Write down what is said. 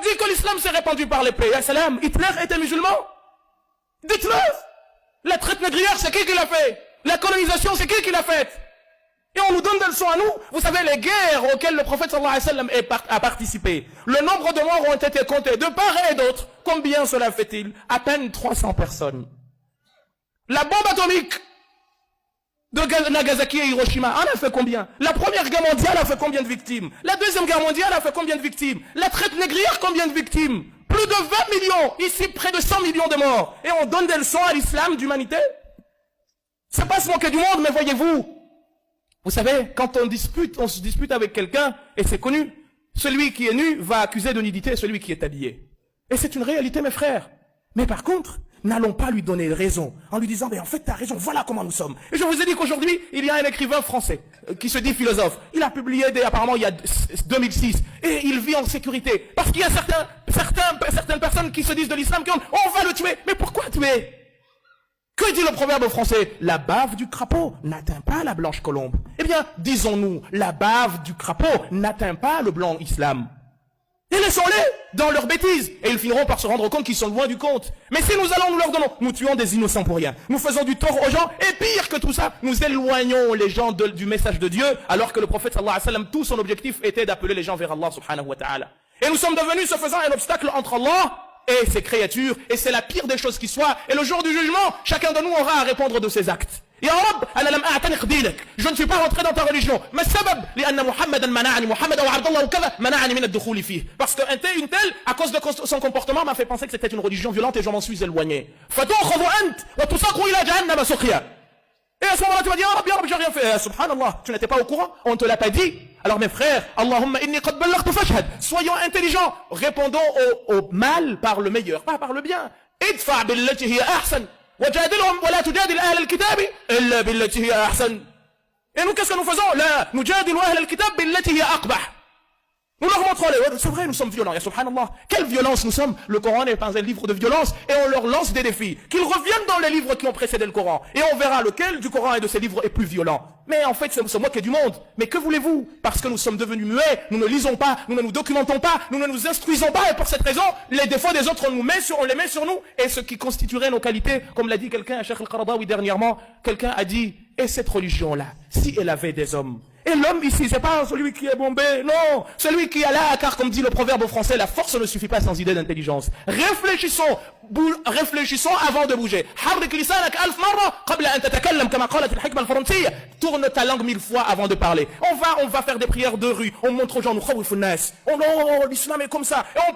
dit que l'islam s'est répandu par l'épée. Ya salam, Hitler était musulman? Dites-le. La traite négrière, c'est qui l'a fait? La colonisation, c'est qui l'a faite? Et on nous donne des leçons à nous. Vous savez, les guerres auxquelles le prophète sallallahu alayhi wa sallam a participé, le nombre de morts ont été comptés de part et d'autre. Combien cela fait-il? À peine 300 personnes. La bombe atomique de Nagasaki et Hiroshima en a fait combien? La première guerre mondiale a fait combien de victimes? La deuxième guerre mondiale a fait combien de victimes? La traite négrière, combien de victimes? Plus de 20 millions, ici près de 100 millions de morts. Et on donne des leçons à l'islam d'humanité? C'est pas se moquer du monde, mais voyez-vous, vous savez, quand on se dispute avec quelqu'un, et c'est connu, celui qui est nu va accuser de nudité celui qui est habillé. Et c'est une réalité, mes frères. Mais par contre, n'allons pas lui donner raison, en lui disant, mais en fait, t'as raison, voilà comment nous sommes. Et je vous ai dit qu'aujourd'hui, il y a un écrivain français, qui se dit philosophe. Il a publié, apparemment, il y a 2006, et il vit en sécurité. Parce qu'il y a certaines personnes qui se disent de l'islam, qui ont, on va le tuer. Mais pourquoi tuer? Que dit le proverbe français? La bave du crapaud n'atteint pas la blanche colombe. Eh bien, disons-nous, la bave du crapaud n'atteint pas le blanc islam. Et laissons-les dans leurs bêtises. Et ils finiront par se rendre compte qu'ils sont loin du compte. Mais si nous allons, nous leur donnons, nous tuons des innocents pour rien. Nous faisons du tort aux gens. Et pire que tout ça, nous éloignons les gens du message de Dieu, alors que le prophète sallallahu alayhi wa sallam, tout son objectif était d'appeler les gens vers Allah subhanahu wa ta'ala. Et nous sommes devenus, ce faisant, un obstacle entre Allah et ses créatures, et c'est la pire des choses qui soit. Et le jour du jugement, chacun de nous aura à répondre de ses actes. Ya Rab, ana lam a'taniq dinak. Je ne suis pas rentré dans ta religion. Mais sabab, li'anna Muhammadan mana'ani, Muhammad ou Abdullah ou kada, mana'ani min ad-dukhuli fihi. Parce qu'un tel, une telle, à cause de son comportement, m'a fait penser que c'était une religion violente et je m'en suis éloigné. Fatu'khadhu ant, wa tusaqu ila jahannama suqya. Et à ce moment-là, tu vas dire, oh, bien, j'ai rien fait. Subhanallah, tu n'étais pas au courant? On ne te l'a pas dit? Alors mes frères, Allahumma inni qad ballaghtu fashhad. Soyons intelligents. Répondons au mal par le meilleur, pas par le bien. Idfa' billati hiya ahsan. Wajadilhum wa la tujadil ahla al-kitabi illa billati hiya ahsan. Et nous, qu'est-ce que nous faisons? La nujadilu ahla al-kitab billati hiya aqbah. Nous leur montrons c'est vrai, nous sommes violents. Et subhanallah, quelle violence nous sommes. Le Coran n'est pas un livre de violence. Et on leur lance des défis. Qu'ils reviennent dans les livres qui ont précédé le Coran. Et on verra lequel du Coran et de ces livres est plus violent. Mais en fait, c'est se moquer du monde. Mais que voulez-vous? Parce que nous sommes devenus muets, nous ne lisons pas, nous ne nous documentons pas, nous ne nous instruisons pas. Et pour cette raison, les défauts des autres, on les met sur nous. Et ce qui constituerait nos qualités, comme l'a dit quelqu'un, Cheikh Al-Qaradawi dernièrement, quelqu'un a dit, et cette religion-là, si elle avait des hommes, et l'homme ici, c'est pas celui qui est bombé, non, celui qui est là, car comme dit le proverbe français, la force ne suffit pas sans idée d'intelligence. Réfléchissons avant de bouger. Tourne ta langue 1000 fois avant de parler. On va faire des prières de rue, on montre aux gens, nous l'islam est comme ça. Et on